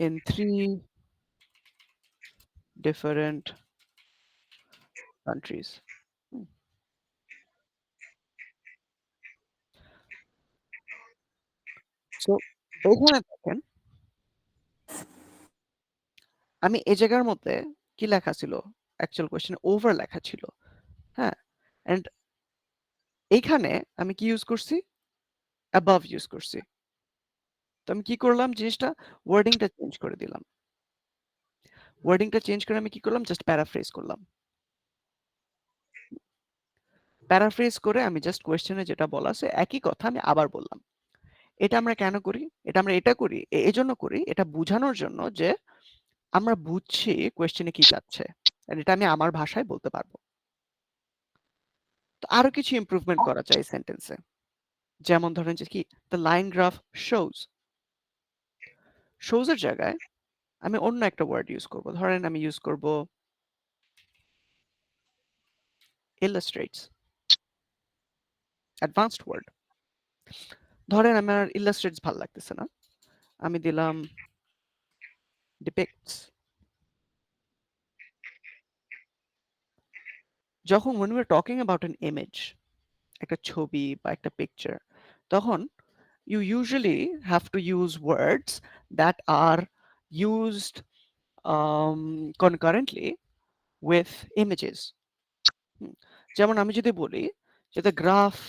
in 3 different countries. Hmm, so এখানে দেখেন আমি এই জায়গার মধ্যে কি লেখা ছিল অ্যাকচুয়াল কোয়েশ্চেন ওভার লেখা ছিল। হ্যাঁ, এন্ড এইখানে আমি কি ইউজ করছি অ্যাবাভ ইউজ করছি। তো আমি কি করলাম জিনিসটা ওয়ার্ডিংটা চেঞ্জ করে দিলাম। ওয়ার্ডিংটা চেঞ্জ করে আমি কি করলাম জাস্ট প্যারাফ্রেজ করলাম। প্যারাফ্রেজ করে আমি জাস্ট কোয়েশ্চেনে যেটা বলা আছে একই কথা আমি আবার বললাম। এটা আমরা কেন করি? এটা করি এজন্য করি এটা বুঝানোর জন্য যে আমরা বুঝছি কোয়েশ্চেনে কি চাচ্ছে। আর এটা আমি আমার ভাষায় বলতে পারবো। তো আরো কিছু ইমপ্রুভমেন্ট করা যায় এই সেন্টেন্সে। যেমন ধরেন যে কি the line graph shows. Shows এর জায়গায় আমি অন্য একটা ওয়ার্ড ইউজ করব। ধরেন আমি ইউজ করব illustrates, অ্যাডভান্সড ওয়ার্ড। ধরেন আমার illustrates ভালো লাগতেছে না, আমি দিলাম depicts। যখন when we're talking about an image, একটা ছবি বা একটা পিকচার, তখন you usually have to use words that are used concurrently with images. হুম, যেমন আমি যদি বলি যে the graph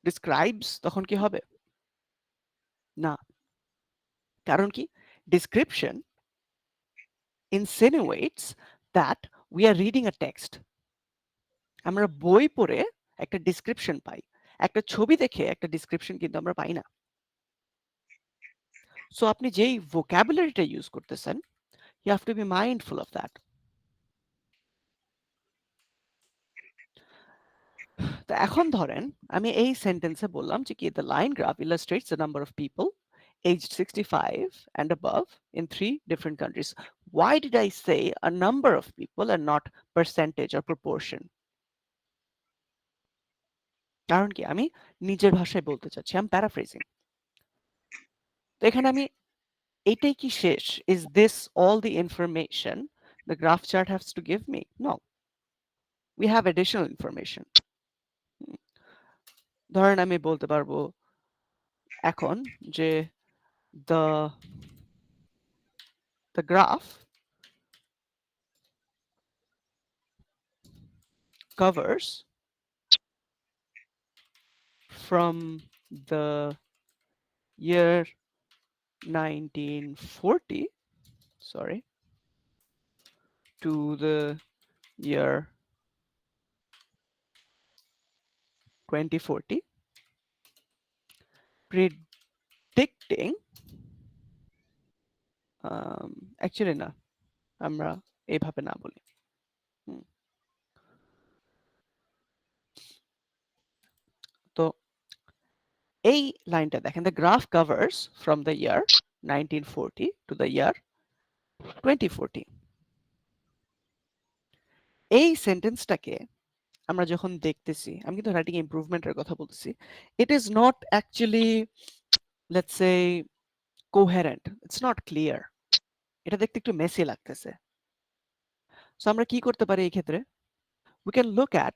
describes, তখন কি হবে? না, কারণ কি description insinuates that we are reading a text. আমরা বই পড়ে একটা ডেসক্রিপশন পাই, একটা ছবি দেখে একটা ডেসক্রিপশন কিন্তু আমরা পাই না। সো আপনি যেই ভোকাবুলারিটা ইউজ করতেছেন you have to be mindful of that. তো এখন ধরেন আমি এই সেন্টেন্সে বললাম যে কি the line graph illustrates the number of people aged 65 and above in 3 different countries. Why did I say a number of people and not percentage or proportion? কারণ কি আমি নিজের ভাষায় বলতে চাচ্ছি, I'm paraphrasing. তো এখানে আমি এটাই কি শেষ? Is this all the information the graph chart has to give me? No, we have additional information. ধরেন আমি বলতে পারবো এখন যে the graph covers from the year 1940, sorry, to the year 2040, predicting actually না, আমরা এইভাবে না বলি। তো এই লাইনটা দেখেন the graph covers from the year 1940 to the year 2040। এই সেন্টেন্সটাকে আমরা যখন দেখতেছি, আমি কিন্তু রাইটিং ইমপ্রুভমেন্টের কথা বলতেছি, it is not actually, let's say, coherent, it's not clear, এটা দেখতে একটু মেসি লাগতেছে। সো আমরা কি করতে পারি এই ক্ষেত্রে? We can look at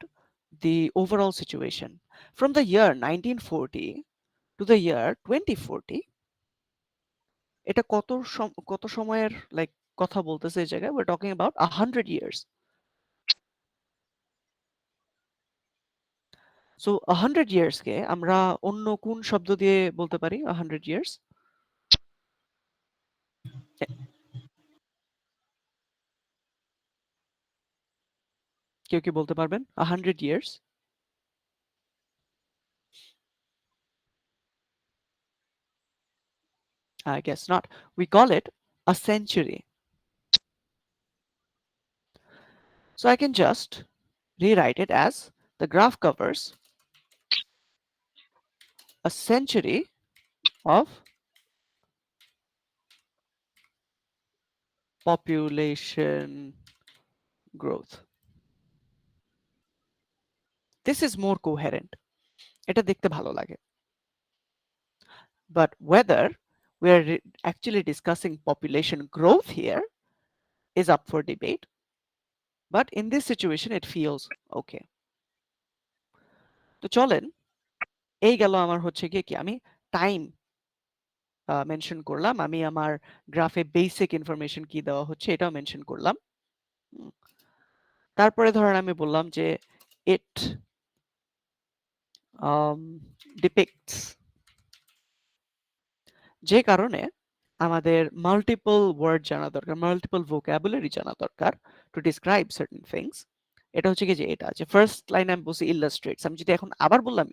the overall situation from the year 1940 to the year 2040। এটা কত সময়ের লাইক কথা বলতেছে এই জায়গায়? we're talking about 100 years. So 100 years কে আমরা অন্য কোন শব্দ দিয়ে বলতে পারি 100 years? কেউ কি বলতে পারবেন 100 years? I guess not. We call it a century. So I can just rewrite it as the graph covers a century of population growth. This is more coherent. এটা দেখতে ভালো লাগে। But whether we are actually discussing population growth here is up for debate. But in this situation, it feels okay. তো চলেন, এই গেল আমার হচ্ছে গিয়ে কি আমি টাইম মেনশন করলাম, আমি আমার গ্রাফে বেসিক ইনফরমেশন কি দেওয়া হচ্ছে এটাও মেনশন করলাম। তারপরে ধরেন আমি বললাম যে ইট ডিপিক্টস, যে কারণে আমাদের মাল্টিপল ওয়ার্ড জানা দরকার, মাল্টিপল ভোকাবুলারি জানা দরকার টু ডিসক্রাইব সার্টেন থিংস। এটা হচ্ছে কি যে এটা যে ফার্স্ট লাইনে আমি বলছি ইলাস্ট্রেটস, আমি যদি এখন আবার বললাম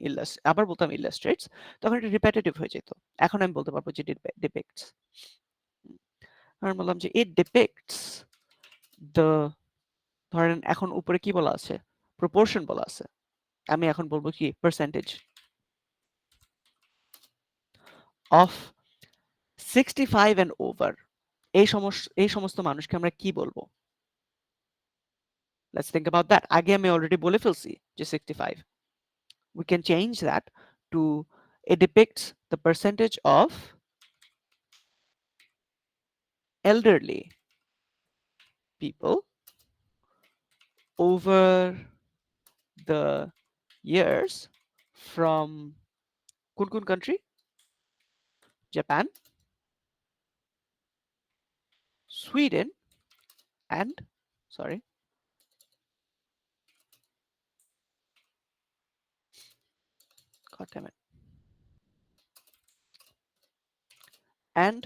আবার বলতাম ইলাস্ট্রেটস, তখন এটা রিপিটেটিভ হয়ে যেত। এখন আমি বলতে পারবো যে ডিপিক্টস। আমি বললাম যে ইট ডিপিক্টস দ্য, ধরেন এখন উপরে কি বলা আছে, প্রপোর্শন বলা আছে, আমি এখন বলবো কি পার্সেন্টেজ অফ 65 and over, এই সমস্ত মানুষকে আমরা কি বলবো? Let's think about that. আগে আমি অলরেডি বলে ফেলছি যে 65, we can change that to it depicts the percentage of elderly people over the years from কোন country? Japan, Sweden, and sorry, god damn it, and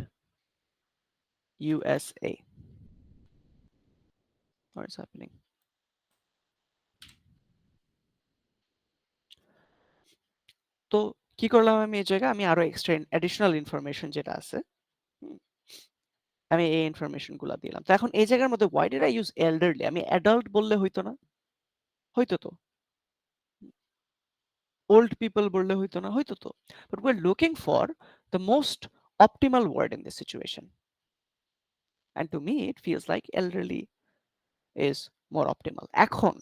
USA. What is happening? তো কি করলাম আমি এই জায়গায়, আমি আরো এক্সট্রা অ্যাডিশনাল ইনফরমেশন যেটা আছে আমি এই ইনফরমেশন গুলা দিলাম। তো এখন এই জায়গার মধ্যে why did I use elderly? আমি অ্যাডাল্ট বললে হইতো না? হইতো তো। ওল্ড পিপল বললে হইতো না? হইতো তো। But we're looking for the most optimal word in this situation. And to me it feels like elderly is more optimal. এখন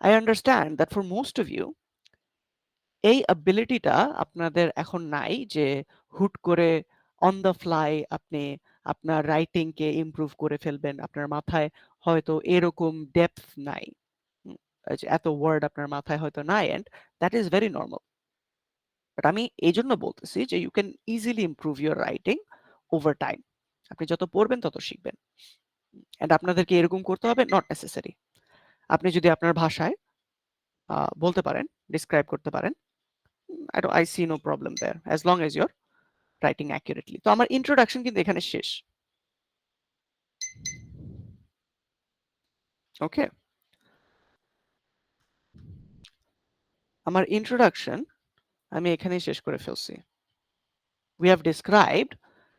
I understand that for most of you এই অ্যাবিলিটিটা আপনাদের এখন নাই যে হুট করে অন দ্য ফ্লাই আপনি আপনার রাইটিং কে ইমপ্রুভ করে ফেলবেন, আপনার মাথায় হয়তো এরকম ডেপথ নাই, এত ওয়ার্ড আপনার মাথায় হয়তো নাই, and that is very normal. But আমি এই জন্য বলতেছি যে you can easily improve your writing over time. আপনি যত পড়বেন তত শিখবেন। এন্ড আপনাদেরকে এরকম করতে হবে নট নেসেসারি। আপনি যদি আপনার ভাষায় বলতে পারেন, ডিসক্রাইব করতে পারেন, I see no problem there as long as you're writing accurately. তো আমার ইন্ট্রোডাকশন কিন্তু এখানে শেষ। ওকে, আমার ইন্ট্রোডাকশন আমি এখানেই শেষ করে ফেলছি। We have described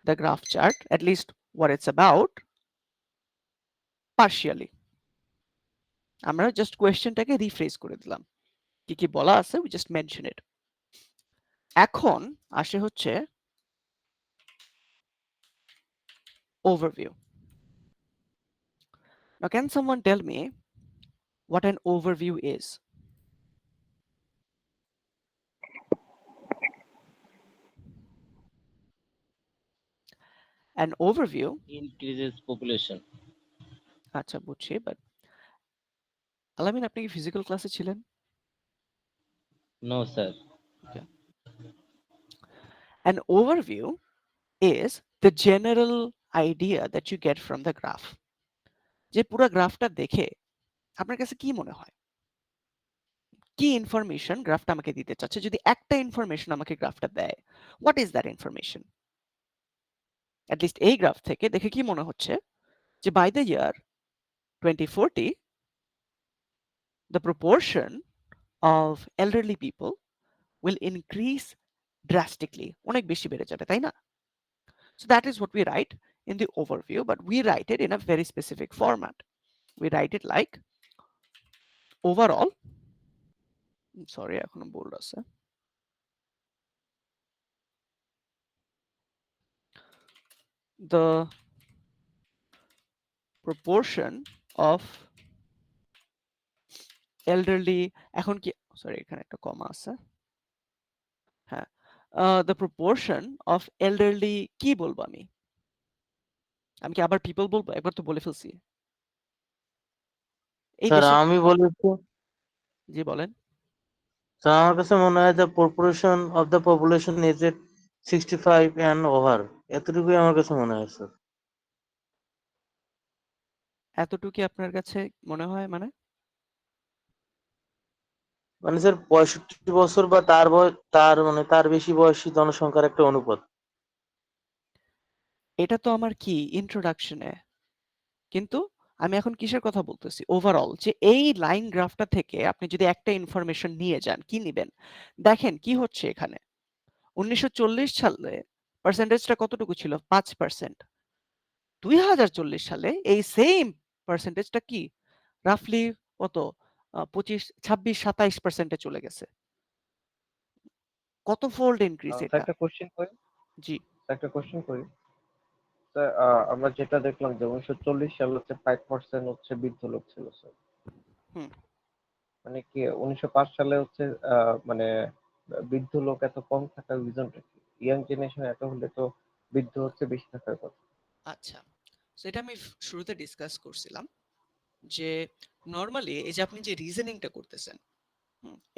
the graph chart, at least what it's about, partially. আমরা জাস্ট কোয়েশ্চেনটাকে রিফ্রেজ করে দিলাম, কি কি বলা আছে we just mention it. এখন আসে হচ্ছে overview. Now can someone tell me what an overview is? An overview increases population. আচ্ছা বুঝছি, বাট আলামিন আপনি কি ফিজিক্যাল ক্লাসে ছিলেন? No, sir. Okay. An overview is the general idea that you get from the graph. যে পুরো গ্রাফটা দেখে আপনার কাছে কি মনে হয়, কি ইনফরমেশন গ্রাফটা আমাকে দিতে চাচ্ছে? যদি একটা ইনফরমেশন আমাকে গ্রাফটা দেয়, what is that information? At least এই গ্রাফ থেকে দেখে কি মনে হচ্ছে যে by the year 2040 the proportion of elderly people will increase drastically, অনেক বেশি বেড়ে যাবে, তাই না? So that is what we write in the overview, but we write it in a very specific format. We write it like overall, sorry এখনো bold আছে, the proportion of elderly, এখন কি, সরি এখানে একটা কমা আছে, হ্যাঁ, দ্য প্রপোর্শন অফ এল্ডারলি কি বলবো আমি? আমি কি আবার পিপল বলবো? একবার তো বলে ফেলছি। এই স্যার দেশে আমি বলি একটু, জি বলেন। স্যার আমার কাছে মনে হয় the proportion of the population is at 65 and over, এতটুকুই আমার কাছে মনে হয় স্যার। এতটুকুই আপনার কাছে মনে হয় মানে? মানে স্যার 65 বছর বা তার তার মানে তার বেশি বয়সী জনসংখ্যার একটা অনুপাত। এটা তো আমার কি ইন্ট্রোডাকশনে, কিন্তু আমি এখন কিসের কথা বলতেছি? ওভারঅল যে এই লাইন গ্রাফটা থেকে আপনি যদি একটা ইনফরমেশন নিয়ে যান, কি নিবেন? দেখেন কি হচ্ছে এখানে। 1940 সালে পার্সেন্টেজটা কতটুকু ছিল? 5%। 2040 সালে এই সেম পার্সেন্টেজটা কি রাফলি কত 25 26 27% চলে গেছে। কত ফোল্ড ইনক্রিজ স্যার এটা? একটা কোশ্চেন করি জি। একটা কোশ্চেন করি স্যার, আমরা যেটা দেখলাম যে 1940 সালে হচ্ছে 5% হচ্ছে বৃদ্ধ লোক ছিল স্যার। হুম। মানে কি 1905 সালে হচ্ছে মানে বৃদ্ধ লোক এত কম থাকার রিজনটা কি? ইয়াং জেনারেশন এত হলে তো বৃদ্ধ হচ্ছে বেশি থাকার কথা। আচ্ছা, সেটা আমি শুরুতে ডিসকাস করছিলাম যে নরমালি এই যে আপনি যে রিজনিংটা করতেছেন,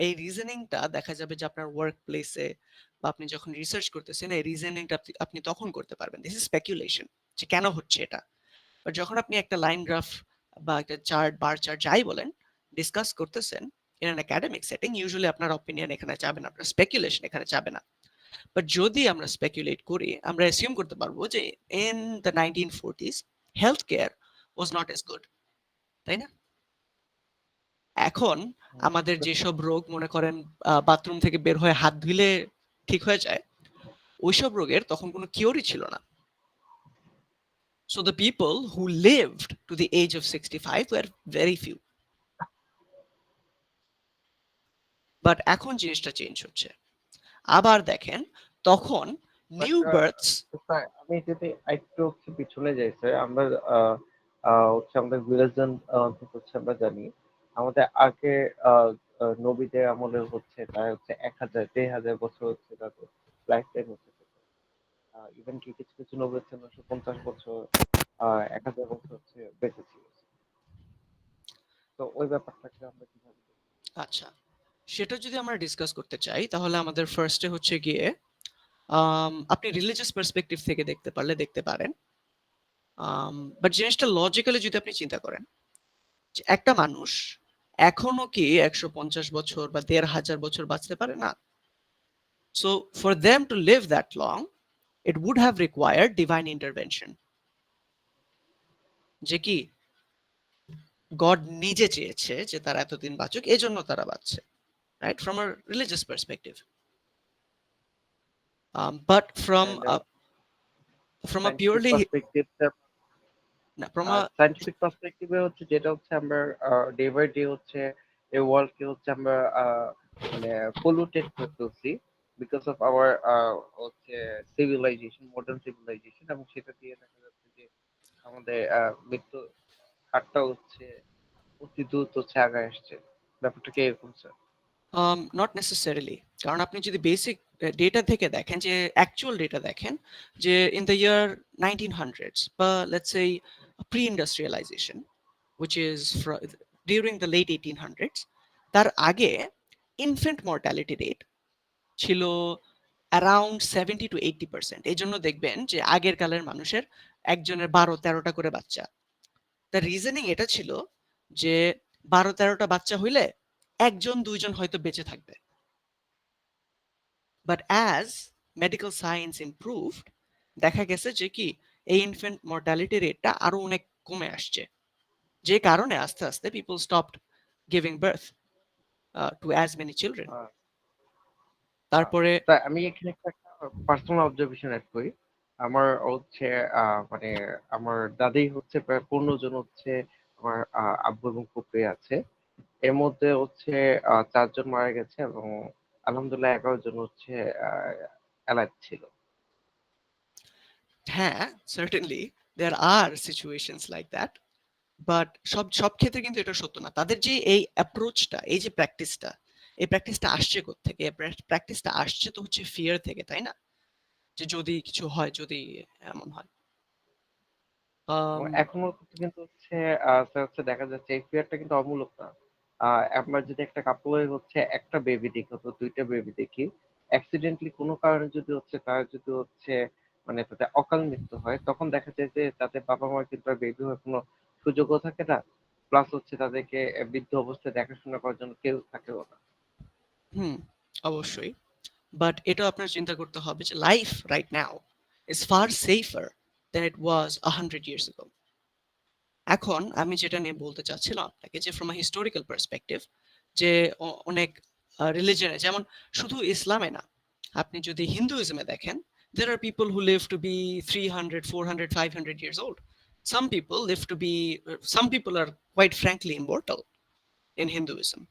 এই রিজনিংটা দেখা যাবে যে আপনার ওয়ার্ক প্লেসে বা আপনি যখন রিসার্চ করতেছেন এই রিজনিংটা আপনি তখন করতে পারবেন। দিস ইজ স্পেকুলেশন যে কেন হচ্ছে এটা। বাট যখন আপনি একটা লাইন গ্রাফ বা একটা চার্ট বার চার্ট যাই বলেন ডিসকাস করতেছেন in an academic setting, usually আপনার অপিনিয়ন এখানে যাবে না, আপনার স্পেকুলেশন এখানে যাবে না। বাট যদি আমরা স্পেকুলেট করি, আমরা অ্যাসিউম করতে পারবো যে in the 1940s health care was not S good, তাই না? এখন আমাদের যেসব রোগ মনে করেন বাথরুম থেকে বের হয়ে হাত ধুইলে ঠিক হয়ে যায়, ওইসব রোগের তখন কোনো কিওরই ছিল না। So the people who lived to the age of 65 were very few. But এখন জিনিসটা চেঞ্জ হচ্ছে। আবার দেখেন তখন বাট নিউ বার্থস। স্যার আমি যদি একটু হচ্ছে পিছনে যাই স্যার, আমরা আহ, হচ্ছে আমাদের রিলিজন হচ্ছে আমরা জানি আমাদের আগে নবীদের আমলে হচ্ছে তার হচ্ছে 1000 1500 বছর হচ্ছে তাদের লাইফ টাইম হচ্ছে। ইভেন কি কিছু কিছু নবী হচ্ছে 950 বছর 1000 বছর হচ্ছে বেঁচে ছিল। তো ওই ব্যাপারটাকে আমরা কিভাবে দেখবো? আচ্ছা, সেটা যদি আমরা ডিসকাস করতে চাই তাহলে আমাদের ফার্স্টে হচ্ছে গিয়ে আপনি রিলিজিয়াস পার্সপেক্টিভ থেকে দেখতে পারলে দেখতে পারেন। বাট জিনিসটা লজিক্যালি যদি আপনি চিন্তা করেন যে একটা মানুষ এখনো কি 150 বছর বা 1500 বছর বাঁচতে পারে না? So for them to live that long it would have required divine intervention, যে কি গড নিজে চেয়েছে যে তারা এতদিন বাঁচুক, এজন্য তারা বাঁচছে, right? From a religious perspective. But And from a scientific purely perspective, from আর a সায়েন্টিফিক পার্সপেক্টিভে হচ্ছে যেটা হচ্ছে আমরা ডে বাই ডে হচ্ছে এই ওয়ার্ল্ডকে হচ্ছে আমরা মানে পলিউটেড করে ফেলছি বিকজ অফ আওয়ার হচ্ছে সিভিলাইজেশন, মডার্ন সিভিলাইজেশন, এবং সেটা দিয়ে দেখা যাচ্ছে যে আমাদের মৃত্যু হারটা হচ্ছে অতি দ্রুত হচ্ছে আগায় আসছে। ব্যাপারটা কি এরকম স্যার? নট নেসেসারিলি, কারণ আপনি যদি বেসিক ডেটা থেকে দেখেন, যে অ্যাকচুয়াল ডেটা দেখেন, যে ইন দ্য ইয়ার 1900s বা let's say pre industrialisation which is during the late 1800s, তার আগে ইনফ্যান্ট মর্টালিটি রেট ছিল অ্যারাউন্ড 70 to 80%। এই জন্য দেখবেন যে আগের কালের মানুষের একজনের 12-13টা করে বাচ্চা। তার রিজনিং এটা ছিল যে 12-13টা বাচ্চা হইলে একজন দুইজন হয়তো বেঁচে থাকবে। But as medical science improved, দেখা গেছে যে কি এই ইনফ্যান্ট মর্টালিটি রেটটা আরো অনেক কমে আসছে, যে কারণে আস্তে আস্তে people stopped giving birth to as many children. Ah, ah, তারপরে স্যার আমি এখানে একটা পার্সোনাল অবজারভেশন অ্যাড করি। আমার হচ্ছে মানে আমার দাদি হচ্ছে প্রায় 15 জন হচ্ছে আমার আব্বু এবং ফুফি আছে। এর মধ্যে হচ্ছে 4 জন মারা গেছে এবং আলহামদুলিল্লাহ 11 জন হচ্ছে অ্যালাইভ ছিল। হ্যাঁ, certainly there are situations like that, but সব সব ক্ষেত্রে কিন্তু এটা সত্য না। তাদের যে এই অ্যাপ্রোচটা, এই যে প্র্যাকটিসটা, এই প্র্যাকটিসটা আসছে কোত্থেকে? প্র্যাকটিসটা আসছে তো হচ্ছে ফিয়ার থেকে, তাই না? যে যদি কিছু হয়, যদি এমন হয়। এখনো কিন্তু হচ্ছে স্যার হচ্ছে দেখা যাচ্ছে এই ফিয়ারটা কিন্তু অমূলক না। আমরা যদি একটা কাপলের হচ্ছে একটা বেবি দেখি অথবা দুইটা বেবি দেখি, অ্যাক্সিডেন্টলি কোনো কারণে যদি হচ্ছে তার যদি হচ্ছে মানে তাদের অকাল মৃত্যু হয়, তখন দেখা যায় যে তাদের বাবা মার কিন্তু আর বেবি হওয়ার কোনো সুযোগও থাকে না। প্লাস হচ্ছে তাদেরকে বৃদ্ধ অবস্থায় দেখাশোনা করার জন্য কেউ থাকেও না। হুম, অবশ্যই। বাট এটাও আপনার চিন্তা করতে হবে যে life right now is far safer than it was 100 years ago. এখন আমি যেটা নিয়ে বলতে চাচ্ছিলাম আপনাকে যে ফ্রম আ হিস্টোরিক্যাল পার্সপেক্টিভ, যে অনেক রিলিজনে, যেমন শুধু ইসলামে না, আপনি যদি হিন্দুইজমে দেখেন, there are people who live to be 300, 400, 500 years old. Some people live to be, some people are quite frankly immortal in Hinduism.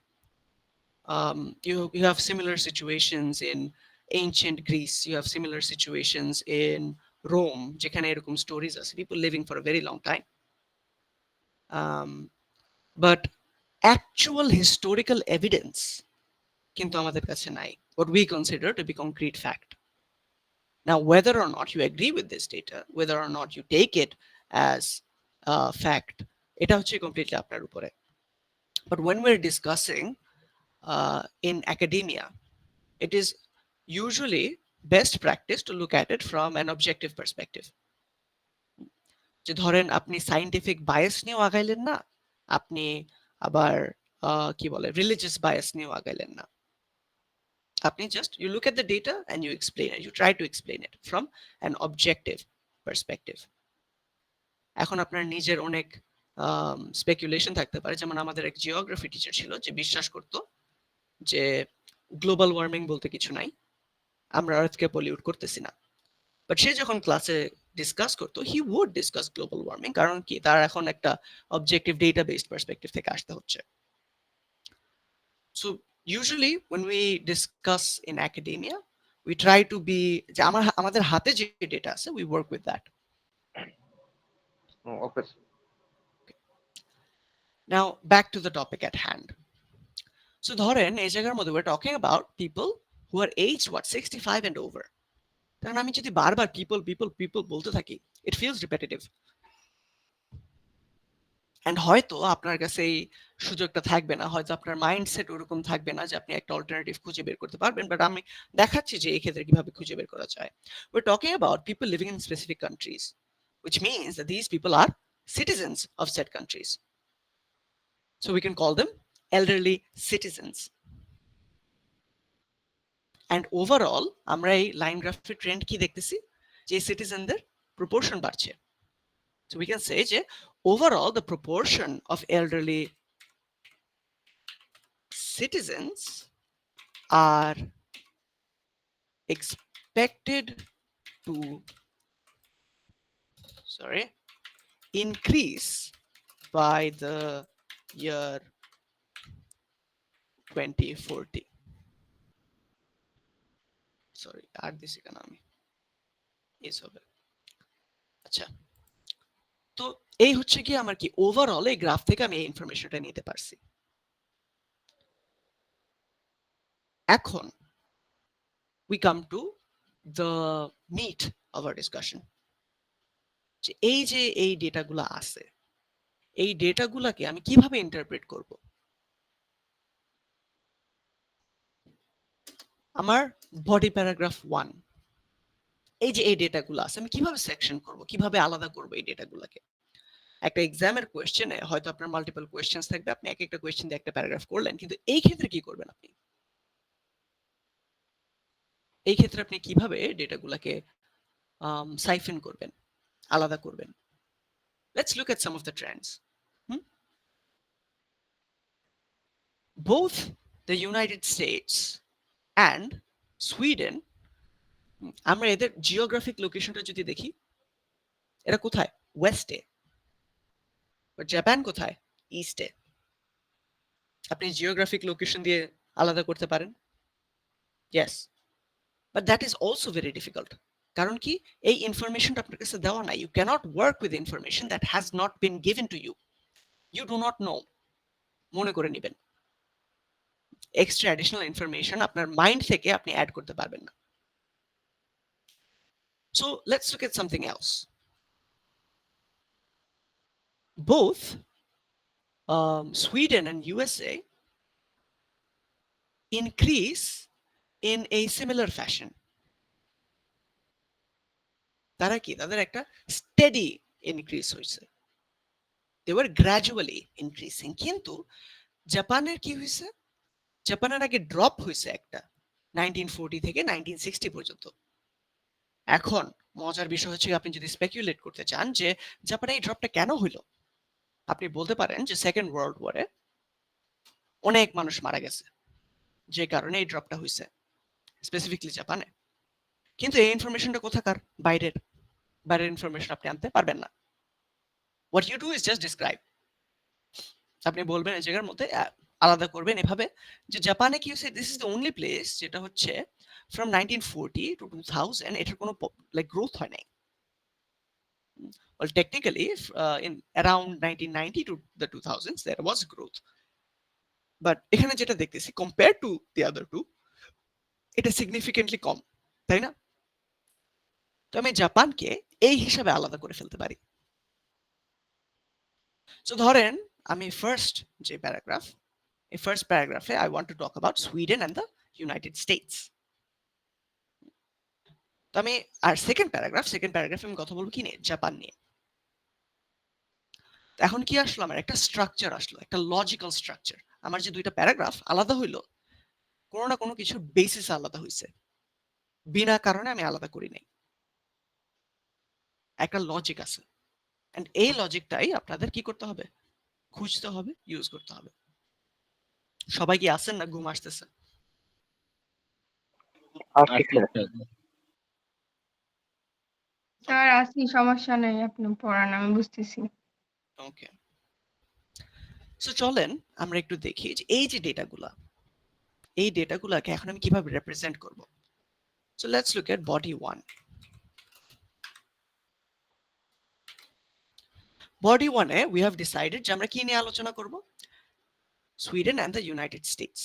You have similar situations in ancient Greece. You have similar situations in Rome, যেখানে এরকম stories আছে, people living for a very long time. But actual historical evidence কিন্তু আমাদের কাছে নাই, what we consider to be concrete fact. Now, whether or not you agree with this data, whether or not you take it as fact, এটা হচ্ছে completely আপনার উপরে. But when we're discussing in academia, it is usually best practice to look at it from an objective perspective. যে ধরেন আপনি scientific bias নিয়েও আগাইলেন না, আপনি আবার কি বলে রিলিজিয়াস বায়াস নিয়েও আগাইলেন না, আপনি just you look at the data and you explain it, you try to explain it from an objective perspective. এখন আপনার নিজের অনেক স্পেকুলেশন থাকতে পারে, যেমন আমাদের এক জিওগ্রাফি টিচার ছিল যে বিশ্বাস করতো যে গ্লোবাল ওয়ার্মিং বলতে কিছু নাই, আমরা আর্থকে পলিউট করতেছি না। বাট সে যখন ক্লাসে ডিসকাস করতো, he would discuss global warming, কারণ কি তার এখন একটা অবজেক্টিভ ডেটা বেসড পার্সপেক্টিভ থেকে আসতে হচ্ছে। So usually when we discuss in academia, we try to be, যে আমাদের হাতে যে ডেটা আছে, we work with that. Okay. Now back to the topic at hand. So ধরেন এই জায়গার মধ্যে we're talking about people who are aged 65 and over. কারণ আমি যদি বারবার people people people বলতে থাকি, it feels repetitive. And হয়তো আপনার কাছে এই সুযোগটা থাকবে না, হয়তো আপনার মাইন্ডসেট ওরকম থাকবে না যে আপনি একটা অল্টারনেটিভ খুঁজে বের করতে পারবেন, বাট আমি দেখাচ্ছি যে এই ক্ষেত্রে কিভাবে খুঁজে বের করা যায়। We're talking about people living in specific countries, which means that these people are citizens of said countries. So we can call them elderly citizens. And overall আমরা এই লাইন গ্রাফের ট্রেন্ড কি দেখতেছি, যে সিটিজেনদের প্রপোর্শন বাড়ছে. So we can say যে overall the proportion of elderly citizens are expected to increase by the year 2040. আর দিছি কেন আমি এই হবে। আচ্ছা, তো এই হচ্ছে কি আমার কি ওভারঅল এই গ্রাফ থেকে আমি এই ইনফরমেশনটা নিতে পারছি। এখন we come to the meat of our discussion, যে এই যে এই ডেটাগুলো আছে, এই ডেটাগুলোকে আমি কিভাবে ইন্টারপ্রেট করব। আমার বডি প্যারাগ্রাফ 1, এই যে এই ডেটাগুলো আছে, আমি কিভাবে সেকশন করব, কিভাবে আলাদা করব এই ডেটাগুলোকে। একটা এক্সামের কোয়েশ্চেনে হয়তো আপনার মাল্টিপল কোয়েশ্চেন্স থাকবে, আপনি এক একটা কোয়েশ্চেন দিয়ে একটা প্যারাগ্রাফ করলেন, কিন্তু এই ক্ষেত্রে কি করবেন আপনি, এই ক্ষেত্রে আপনি কিভাবে ডেটাগুলোকে সাইফেন করবেন, আলাদা করবেন। Let's look at some of the trends. Both the United States and Sweden, আমরা এদের জিওগ্রাফিক লোকেশনটা যদি দেখি, এরা কোথায়, ওয়েস্টে, জাপান কোথায়, ইস্টে। আপনি জিওগ্রাফিক লোকেশন দিয়ে আলাদা করতে পারেন, yes, but that is also very difficult. কারণ কি, এই ইনফরমেশনটা আপনার কাছে দেওয়া নাই। You can't work with information that has not been given to you, you do not know, মনে করে নেবেন। এক্সট্রা অ্যাডিশনাল ইনফরমেশন আপনার মাইন্ড থেকে আপনি অ্যাড করতে পারবেন না। So let's look at something else. Both Sweden and USA increase in a similar fashion. তারা কি তাদের একটা স্টেডি ইনক্রিজ হয়েছে, they were gradually increasing, কিন্তু জাপানের কি হয়েছে, জাপানের আগে ড্রপ হয়েছে একটা 1940 থেকে 1960 পর্যন্ত। এখন মজার বিষয় হচ্ছে আপনি যদি স্পেকুলেট করতে চান যে জাপানে এই ড্রপটা কেন হইলো, আপনি বলতে পারেন যে সেকেন্ড ওয়ার্ল্ড ওয়ারে অনেক মানুষ মারা গেছে যে কারণে এই ড্রপটা হয়েছে স্পেসিফিকলি জাপানে। কিন্তু এই ইনফরমেশনটা কোথাকার, বাইরের বাইরের ইনফরমেশন আপনি আনতে পারবেন না। What you do is just describe, আপনি বলবেন এই জায়গার মধ্যে আলাদা করবেন এভাবে যে জাপানে কি হচ্ছে, this is the only place যেটা হচ্ছে ফ্রম 1940 টু 2000 এটার কোনো লাইক গ্রোথ হয় নাই। Well, technically, in around 1990 to the 2000s, there was growth. But এখানে যেটা দেখতেছি, compared to the other two, এটা significantly কম, তাই না? তো আমি জাপানকে এই হিসাবে আলাদা করে ফেলতে পারি। So ধরেন আমি ফার্স্ট যে প্যারাগ্রাফ, এই first প্যারাগ্রাফে I want to talk about Sweden and the United States. তো আমি আর সেকেন্ড প্যারাগ্রাফে আমি কথা বলবো কি নিয়ে, জাপান নিয়ে। এখন কি আসলো, আমার একটা স্ট্রাকচার আসলো, একটা লজিক্যাল স্ট্রাকচার। আমার যে দুইটা প্যারাগ্রাফ আলাদা হইলো, কোনো না কোনো কিছুর বেসিস আলাদা হয়েছে, বিনা কারণে আমি আলাদা করি নাই, একটা লজিক আছে। এন্ড এই লজিকটাই আপনাদের কি করতে হবে, খুঁজতে হবে, ইউজ করতে হবে। সবাই কি আছেন না ঘুম আসতেছে? আচ্ছা স্যার। স্যার আসি, সমস্যা নেই, আপনি পড়ান, আমি বুঝতেছি। ওকে, সো চলেন আমরা একটু দেখি যে এই যে ডেটাগুলা, এই ডেটাগুলাকে এখন আমি কিভাবে রিপ্রেজেন্ট করব। So let's look at body 1। Body 1 A we have decided যে আমরা কি নিয়ে আলোচনা করব, Sweden and the United States.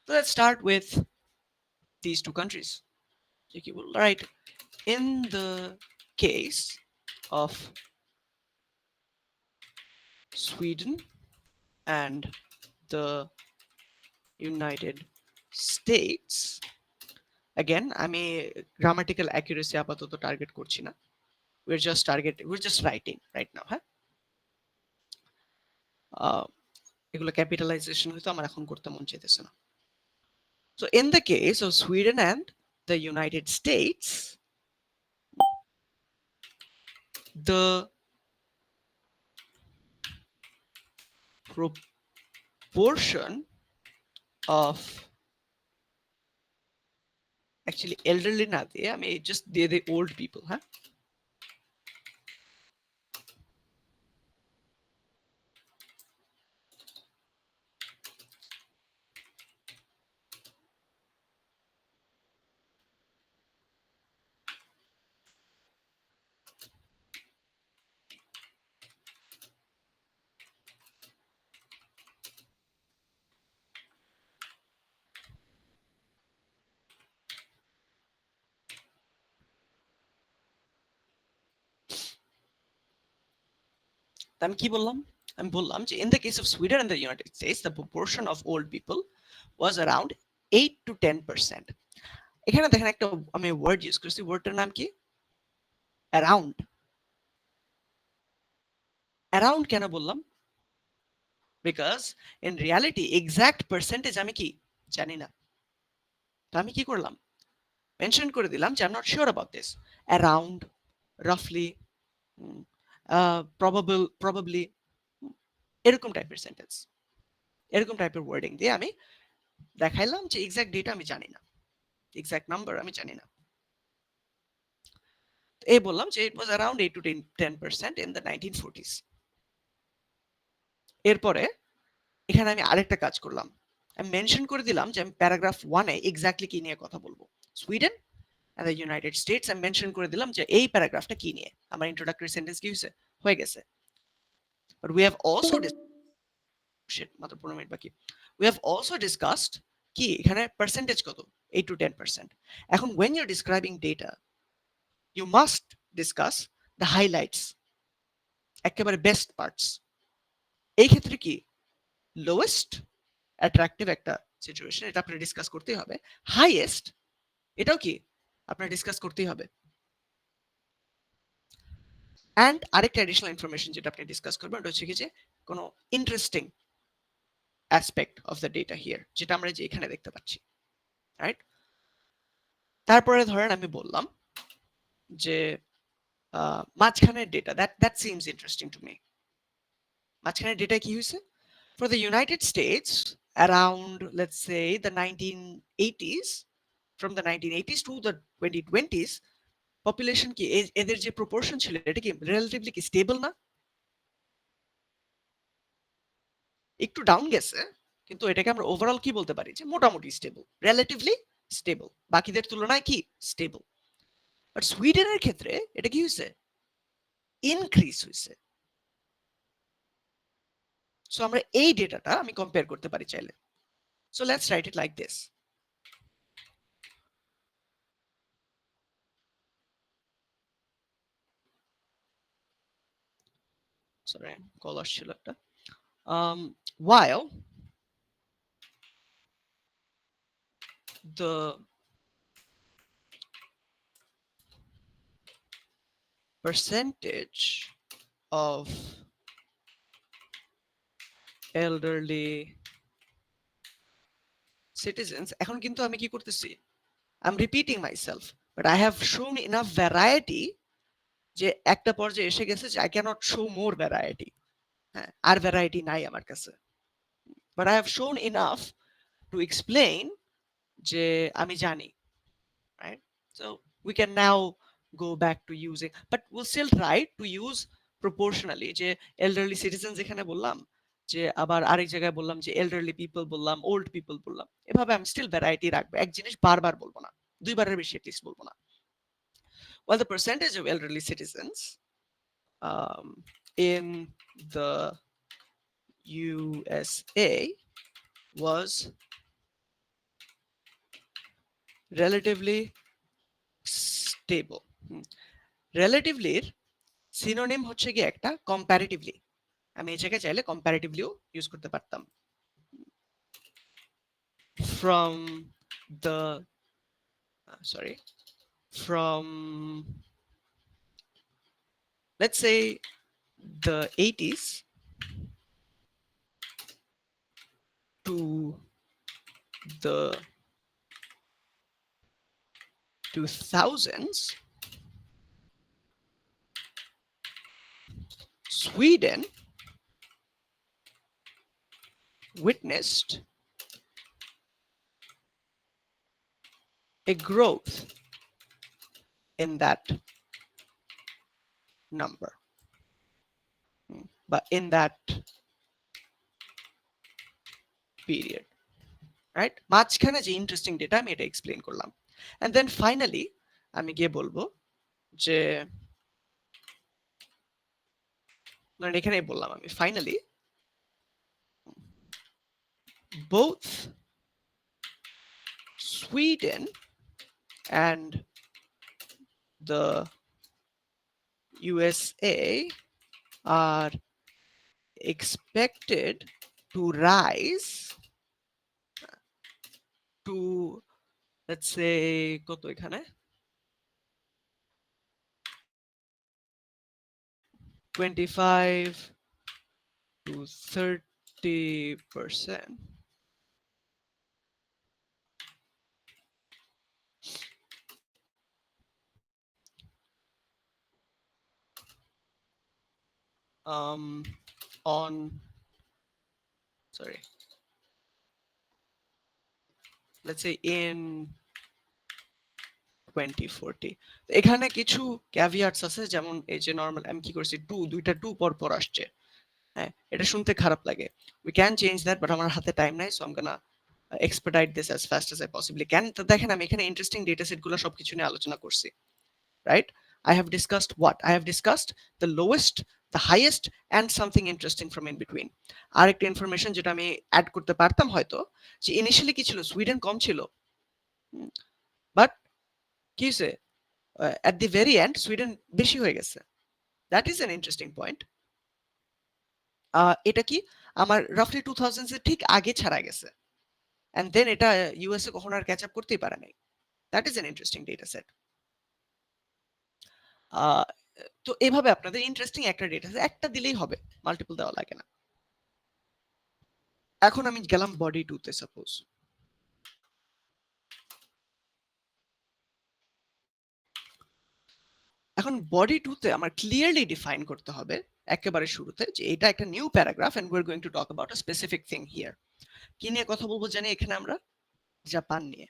So let's start with these two countries. Okay, well, right. In the case of Sweden and the United States, again, আমি grammatical accuracy আপাতত target করছি না, we're just writing right now, হ্যাঁ। এগুলো capitalisation হয়তো আমার এখন করতে মন চাইতেছে না। So in the case of Sweden and the United States, the proportion of actually elderly না দিয়ে আমি just দিয়ে the old people, হ্যাঁ। আমি কি বললাম, আমি বললাম যে in the case of Sweden and the United States, the proportion of old people was around 8 to 10%. এখানে দেখেন একটা আমি ওয়ার্ড ইউজ করছি, ওয়ার্ডটার নাম কি, অ্যারাউন্ড। অ্যারাউন্ড কেন বললাম, because in reality exact percentage আমি কি জানি না। তো আমি কি করলাম, মেনশন করে দিলাম যে I am not sure about this, around, রাফলি, প্রবাবলি, এরকম টাইপের সেন্টেন্স, এরকম টাইপের ওয়ার্ডিং দিয়ে আমি দেখাইলাম যে এক্সাক্ট ডেটা আমি জানি না, এক্সাক্ট নাম্বার আমি জানি না। এই বললাম যে it was around 8 to 10% in the 1940s। এরপরে এখানে আমি আরেকটা কাজ করলাম, আমি মেনশন করে দিলাম যে আমি প্যারাগ্রাফ 1 এ এক্স্যাক্টলি কি নিয়ে কথা বলবো, Sweden and the United States. আমি মেনশন করে দিলাম যে এই প্যারাগ্রাফটা কি নিয়ে, আমার ইন্ট্রোডাক্টরি সেন্টেন্স কি হয়েছে, হয়ে গেছে। But we have also shit, মাত্র 15 মিনিট বাকি। We have also discussed কি এখানে percentage কত, 8 to 10%। এখন when you're describing data, you must discuss the highlights, একেবারে best parts। এই ক্ষেত্রে কি lowest attractive একটা সিচুয়েশন, এটা আপনার ডিসকাস করতেই হবে। হাইয়েস্ট, এটাও কি আপনার ডিসকাস করতেই হবে। অ্যান্ড আরেকটা অ্যাডিশনাল ইনফরমেশন যেটা আপনি ডিসকাস করবেন ওটা হচ্ছে কি যে কোনো interesting aspect of the data here, যেটা আমরা যে এখানে দেখতে পাচ্ছি, রাইট? তারপরে ধরেন আমি বললাম যে মাঝখানের data, that seems interesting to me. মাঝখানের ডেটা কি হয়েছে? For the United states around, let's say, the 1980s, from the 1980s to the 2020s, population কি এদের যে প্রপোর্শন ছিল এটা কি রিলেটিভলি কি স্টেবল না? একটু ডাউন গেছে, কিন্তু এটাকে আমরা ওভারঅল কি বলতে পারি যে মোটামুটি স্টেবল, রিলেটিভলি স্টেবল, বাকিদের তুলনায় কি স্টেবল। বাট সুইডেনের ক্ষেত্রে এটা কি হয়েছে? ইনক্রিজ হয়েছে। সো আমরা এই ডেটাটা আমি কম্পেয়ার করতে পারি চাইলে। So let's write it like this. Sorry, call আসছিল একটা। While the percentage of elderly citizens, এখন কিন্তু আমি কি করতেছি, I'm repeating myself, but I have shown enough variety যে একটা পর্যায়ে এসে গেছে যে I cannot show more variety। হ্যাঁ, আর ভ্যারাইটি নাই আমার কাছে, but I have shown enough to explain যে আমি জানি, right? So we can now go back to using, but we'll still try to use proportionally, যে elderly citizens এখানে বললাম, যে আবার আরেক জায়গায় বললাম যে elderly people বললাম, old people বললাম, এভাবে আমি স্টিল ভ্যারাইটি রাখবো, এক জিনিস বারবার বলবো না, দুইবারের বেশি এটলিস্ট বলবো না। While the percentage of elderly citizens in the USA was relatively stable. Relatively synonym হচ্ছে কি একটা কম্পারেটিভলি, আমি এই জায়গায় চাইলে কম্পারেটিভলিও ইউজ করতে পারতাম। From the from let's say the 80s to the 2000s, Sweden witnessed a growth in that number, but in that period, right? মাঝখানে যে ইন্টারেস্টিং ডেটা আমি এটা এক্সপ্লেইন করলাম, and then finally আমি গিয়ে বলবো যে মানে এখানেই বললাম আমি finally both Sweden and the USA are expected to rise to, let's say, কত এখানে 25 to 30%, on, sorry, let's say in 2040। এখানে কিছু ক্যাভিয়াটস আছে, যেমন এই যে নরমাল আমি কি করছি দুইটা টু পর পর আসছে, হ্যাঁ এটা শুনতে খারাপ লাগে। We can change that, but আমার হাতে টাইম নাই, so I am gonna expedite this as fast as I possibly can। তো দেখেন আমি এখানে ইন্টারেস্টিং ডেটা সেট গুলো সবকিছু নিয়ে আলোচনা করছি, right? I have discussed what? I have discussed the lowest the highest and something interesting from in between. আরেকটা ইনফরমেশন যেটা আমি অ্যাড করতে পারতাম হয়তো, যে ইনিশিয়ালি কি ছিল, সুইডেন কম ছিল, বাট কি হয়েছে, at the very end Sweden বেশি হয়ে গেছে। That is an interesting point. এটা কি আমার রাফলি 2000 এর ঠিক আগে ছাড়া গেছে, এন্ড দেন এটা ইউএসএ কখনো আর ক্যাচ আপ করতেই পারে নাই। That is an interesting data set. তো এভাবে আপনাদের ইন্টারেস্টিং একটা ডেটা সেট, একটা দিলেই হবে, মাল্টিপল দেওয়া লাগে না। এখন আমি গেলাম বডি 2 তে। সাপোজ এখন বডি 2 তে আমার ক্লিয়ারলি ডিফাইন করতে হবে একেবারে শুরুতে যে এটা একটা new paragraph and we are going to talk about a specific thing here. কি নিয়ে কথা বলবো জানি এখানে আমরা? জাপান নিয়ে।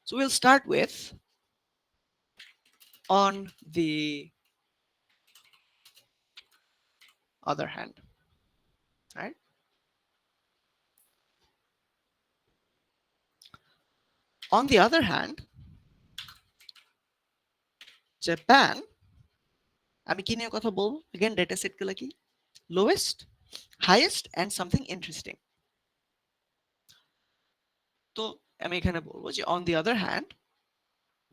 So we'll start with on the other hand, right? On the other hand, Japan, আমি কি নিয়ে কথা বলবো? Again, data set গুলো কি? Lowest, highest and something interesting. তো আমি এখানে বলবো যে on the other hand,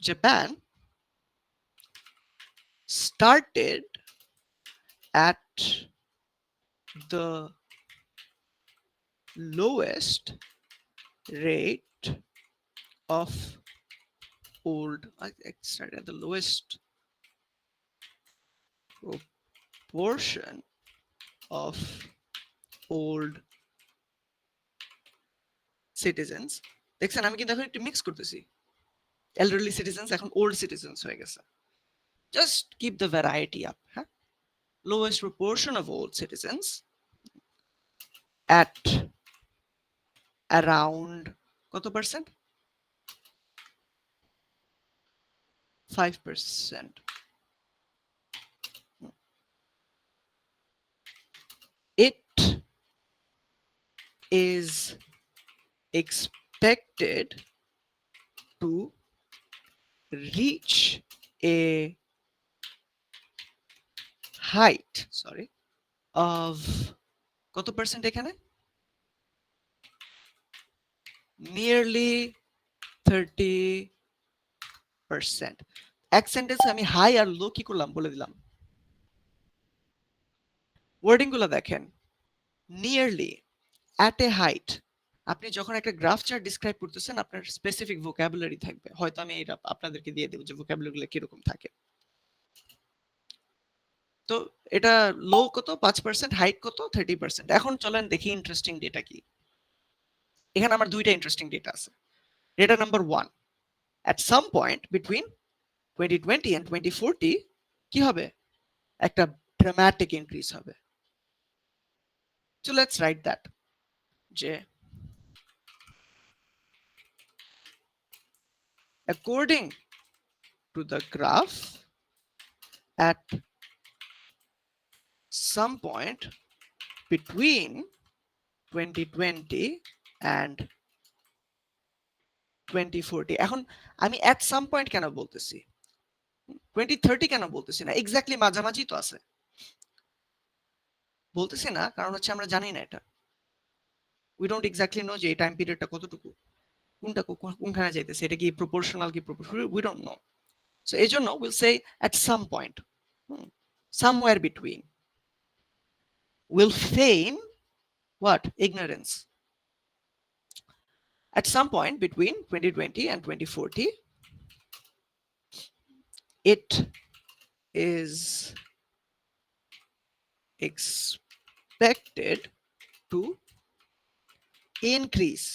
Japan started at the lowest rate of old, I started at the lowest proportion of old citizens. দেখছেন আমি কিন্তু এখন একটু মিক্স করতেছি, elderly citizens এখন old citizens হয়ে গেছে। Just keep the variety up, huh? Lowest proportion of old citizens at around কত percent? 5%. It is expected to reach a height, of কত percent এখানে? Nearly 30%. এক সেন্টেন্সে আমি হাই আর লো কি করলাম বলে দিলাম। ওয়ার্ডিং গুলো দেখেন, নিয়ারলি, অ্যাট এ হাইট। আপনি যখন একটা গ্রাফ চার্ট ডিসক্রাইব করতেছেন আপনার স্পেসিফিক ভোকাবুলারি থাকবে, হয়তো আমি এটা আপনাদেরকে দিয়ে দেবো যে ভোকাবুলারি গুলো কিরকম থাকে। তো এটা লো কত 5%, হাইট কত 30%। এখন চলেন দেখি ইন্টারেস্টিং ডেটা কি। এখানে আমার দুইটা ইন্টারেস্টিং ডেটা আছে। Data number 1, at some point between 2020 and 2040 কি হবে? একটা ড্রামাটিক ইনক্রিজ হবে। So let's write that, যে according to the graph at some point between 2020 and 2040। এখন আমি at some point কেন বলতেছি, 2030 কেন বলতেছি না? এক্স্যাক্টলি মাঝামাঝি তো আছে। বলতেছি না কারণ হচ্ছে আমরা জানি না এটা, উই ডোন্ট এক্স্যাক্টলি নো যে এই টাইম পিরিয়ডটা কতটুকু, কোনটা কোনখানে যাইতেছে, এটা কি প্রপোর্শনাল কি proportional, we don't know. So এই জন্য will say at some point, somewhere between, will feign what? Ignorance. At some point between 2020 and 2040, it is expected to increase.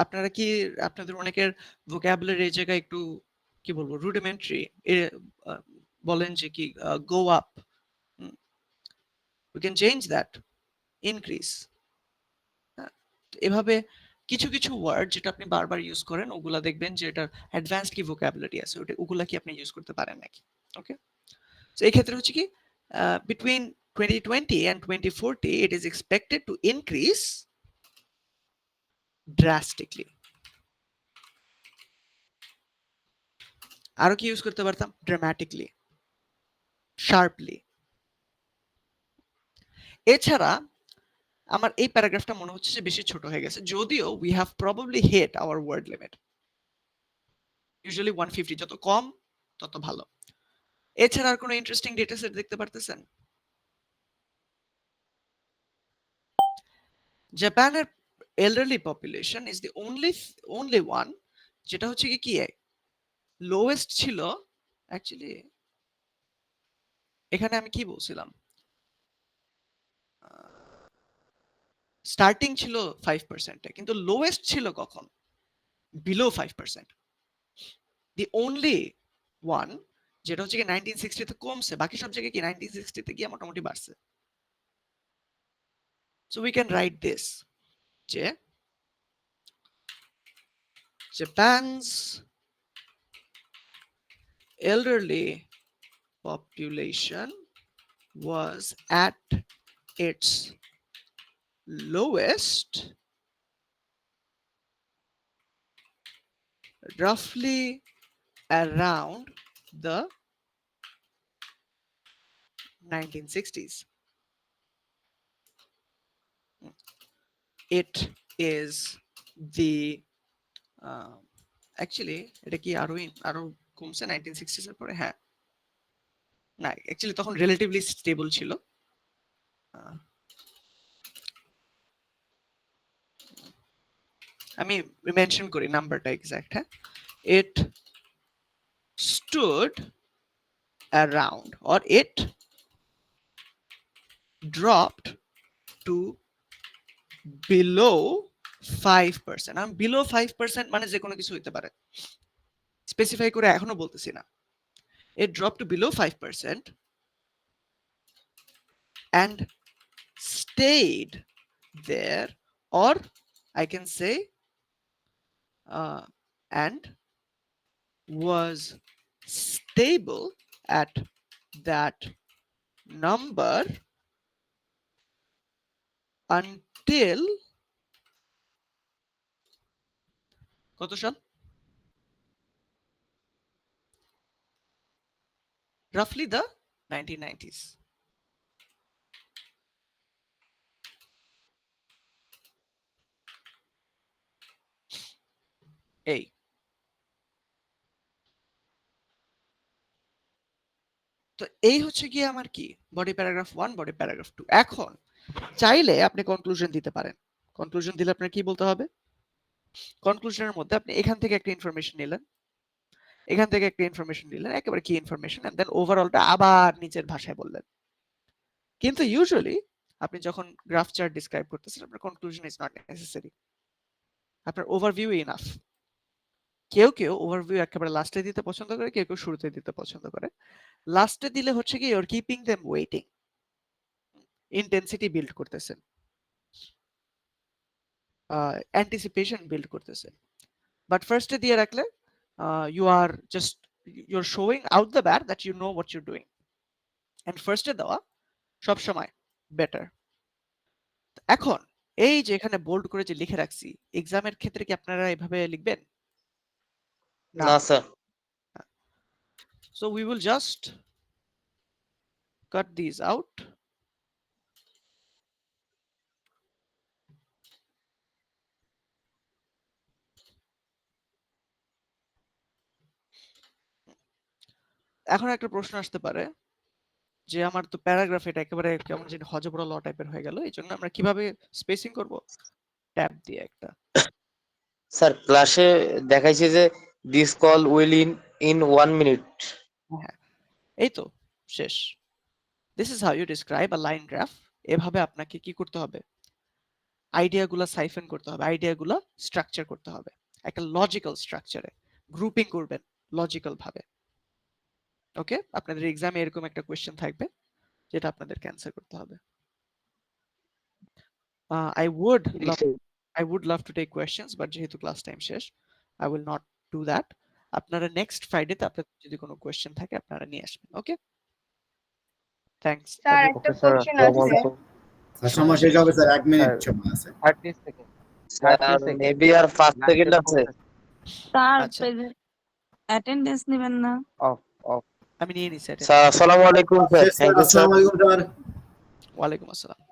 আপনারা কি আপনাদের অনেকের ভোকাবুলারি এই জায়গায় একটু কি বলবো রুডিমেন্টারি, বলেন যে কি go up. We can change that, increase. এভাবে কিছু কিছু ওয়ার্ড যেটা আপনি বারবার ইউজ করেন ওগুলা দেখবেন যে এটা অ্যাডভান্সড কি ভোকাবুলারি আছে, ওগুলা কি আপনি ইউজ করতে পারেন নাকি। ওকে, সো এই ক্ষেত্রে হচ্ছে কি between 2020 and 2040 it is expected to increase drastically. আরো কি ইউজ করতে পারতাম? dramatically, sharply, এছাড়া আমার এই প্যারাগ্রাফটা মনে হচ্ছে যে বেশি ছোট হয়ে গেছে, যদিও we have probably hit our word limit. Usually 150, যত কম তত ভালো। এছাড়া আর কোনো ইন্টারেস্টিং ডেটা সেট দেখতে পারতেছেন? জাপানের elderly population is the only one যেটা হচ্ছে কি লোয়েস্ট ছিল। অ্যাকচুয়ালি এখানে আমি কি বলছিলাম, স্টার্টিং ছিল 5%, কিন্তু লোয়েস্ট ছিল কখন? বিলো 5%। দি অনলি ওয়ান যেটা হচ্ছে কি 1960 তে কমছে, বাকি সব জায়গায় কি 1960 তে গিয়ে মোটামুটি বাড়ছে। So we can write this যে Japan's elderly population was at its lowest roughly around the 1960s. It is the actually এটা কি আরো কমছে 1960s এর পরে? হ্যাঁ, না অ্যাকচুয়ালি তখন রিলেটিভলি স্টেবল ছিল। আমি মেনশন করি নাম্বারটা এক্সাক্ট। হ্যাঁ, it stood around or it dropped to below 5%. আমি below 5% মানে যে কোনো কিছু হইতে পারে, স্পেসিফাই করে এখনো বলতেছি না। It dropped to below 5% and stayed there, or I can say and was stable at that number until কত সাল? Roughly the 1990s. এই তো এই হচ্ছে কি আমার কি বডি প্যারাগ্রাফ 1, বডি প্যারাগ্রাফ 2। এখন চাইলে আপনি কনক্লুশন দিতে পারেন। কনক্লুশন দিলে আপনার কি বলতে হবে? কনক্লুশনের মধ্যে আপনি এখান থেকে একটা ইনফরমেশন নিলেন, এখান থেকে একটা ইনফরমেশন নিলেন, একেবারে কি ইনফরমেশন, এন্ড দেন ওভারঅলটা আবার নিজের ভাষায় বললেন। কিন্তু ইউজুয়ালি আপনি যখন গ্রাফ চার্ট ডিসক্রাইব করতেছেন, আপনার কনক্লুশন ইজ নট নেসেসারি, আপনার ওভারভিউ ইনাফ। কেউ কেউ ওভারভিউ একেবারে লাস্টে দিতে পছন্দ করে, কেউ কেউ শুরুতে দিতে পছন্দ করে। লাস্টে দিলে হচ্ছে কি your keeping them waiting, intensity build করতেছেন, অ্যান্টিসিপেশন বিল্ড করতেছেন। বাট ফার্স্টে দিয়ে রাখলে you are just you're showing out the bat that you know what you're doing, and ফার্স্টে দেওয়া সব সময় বেটার। এখন এই যে এখানে বোল্ড করে যে লিখে রাখছি, এক্সামের ক্ষেত্রে কি আপনারা এভাবে লিখবেন? না sir. So we will just cut these out. এখন একটা প্রশ্ন আসতে পারে যে আমার তো প্যারাগ্রাফ এটা একেবারে কেমন যেন হজবড় ল টাইপের হয়ে গেল, এই জন্য আমরা কিভাবে স্পেসিং করব? ট্যাব দিয়ে একটা। স্যার ক্লাসে দেখাইছে যে this call will in 1 minute. হ্যাঁ, এই তো শেষ। This is how you describe a line graph. এভাবে আপনাকে কি করতে হবে? আইডিয়াগুলো সাইফেন করতে হবে, আইডিয়াগুলো স্ট্রাকচার করতে হবে একটা লজিক্যাল স্ট্রাকচারে, গ্রুপিং করবেন লজিক্যাল ভাবে। ওকে, আপনাদের এক্সামে এরকম একটা কোশ্চেন থাকবে যেটা আপনাদেরকে অ্যানসার করতে হবে। I would love to take questions, but যেহেতু ক্লাস টাইম শেষ, I will not do that. আপনারা নেক্সট ফ্রাইডেতে আপনাদের যদি কোনো কোশ্চেন থাকে আপনারা নিয়ে আসবেন। ওকে, থ্যাঙ্কস। স্যার একটা কোশ্চেন আছে। সময় শেষ হবে স্যার, 1 মিনিট সময় আছে। 30 সেকেন্ড। স্যার মেবি আর 5 সেকেন্ড আছে। স্যার আচ্ছা, অ্যাটেন্ডেন্স নেবেন না? Of of. আমি নিয়ে নিছি। স্যার আসসালামু আলাইকুম স্যার। Thank you sir. আসসালামু আলাইকুম স্যার। ওয়ালাইকুম আসসালাম।